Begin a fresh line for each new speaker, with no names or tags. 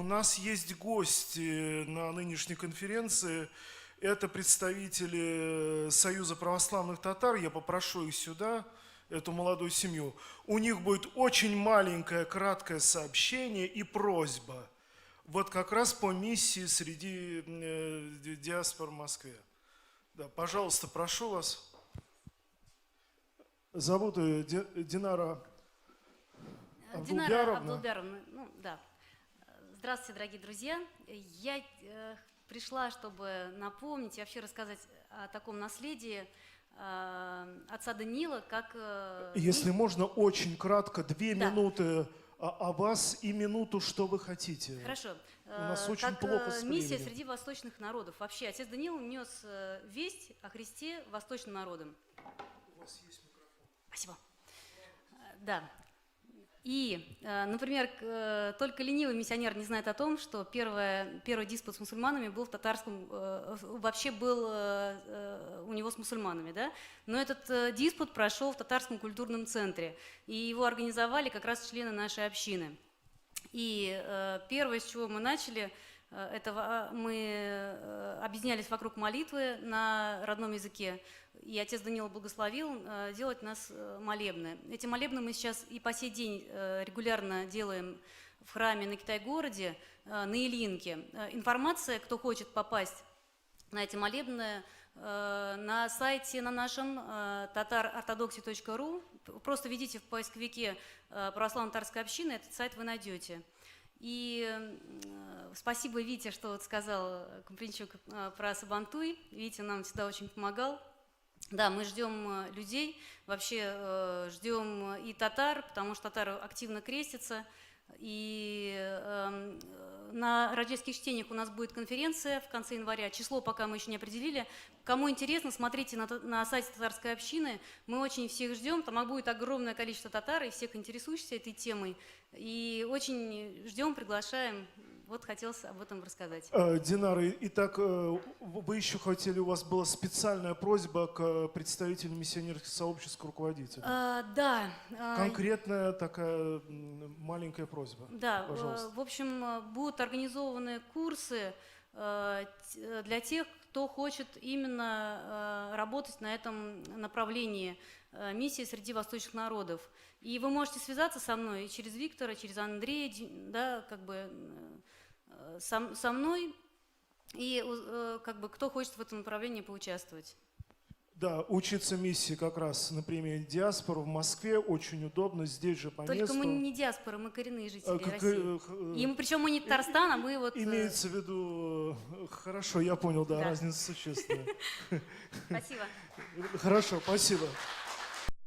нас есть гости на нынешней конференции. Это представители Союза православных татар. Я попрошу их сюда, эту молодую семью. У них будет очень маленькое, краткое сообщение и просьба. Вот как раз по миссии среди диаспор в Москве. Да, пожалуйста, прошу вас. Зовут ее Динара
Абдулбяровна. Ну, да. Здравствуйте, дорогие друзья. Я пришла, чтобы напомнить и вообще рассказать о таком наследии отца Даниила, как...
Если можно, очень кратко, 2 минуты о вас и минуту, что вы хотите.
Хорошо.
У нас очень плохо с
миссия
временем.
среди восточных народов. Вообще, отец Даниил нес весть о Христе восточным народам.
У вас есть микрофон.
Спасибо. Да. И, например, только ленивый миссионер не знает о том, что первый диспут с мусульманами был в татарском, вообще был у него с мусульманами, да? Но этот диспут прошел в татарском культурном центре, и его организовали как раз члены нашей общины. И первое, с чего мы начали, это мы объединялись вокруг молитвы на родном языке, и отец Даниил благословил делать нас молебны. Эти молебны мы сейчас и по сей день регулярно делаем в храме на Китай-городе, на Ильинке. Информация, кто хочет попасть на эти молебны, на сайте на нашем tatarorthodoxy.ru, просто введите в поисковике православно-татарской общины, этот сайт вы найдете. И спасибо Вите, что вот сказал Кумпинчук про Сабантуй. Витя нам всегда очень помогал. Да, мы ждем людей, вообще ждем и татар, потому что татары активно крестятся. И на рождественских чтениях у нас будет конференция в конце января. Число пока мы еще не определили. Кому интересно, смотрите на сайте татарской общины. Мы очень всех ждем. Там будет огромное количество татар и всех интересующихся этой темой. И очень ждем, приглашаем. Вот хотелось об этом рассказать.
Динара, итак, вы еще хотели, у вас была специальная просьба к представителю миссионерских сообществ, к руководителю.
Да.
Конкретная такая маленькая просьба.
Да,
пожалуйста.
В общем, будут организованы курсы для тех, кто хочет именно работать на этом направлении миссии среди восточных народов. И вы можете связаться со мной и через Виктора, через Андрея, да, как бы со мной, и как бы кто хочет в этом направлении поучаствовать.
Да, учиться миссии как раз на премии «Диаспора» в Москве очень удобно, здесь же по месту.
Только мы не диаспора, мы коренные жители России. И мы, причем мы не Татарстан, а мы вот...
Имеется в виду... Хорошо, я понял, да. Разница существенная.
Спасибо.
Хорошо, спасибо.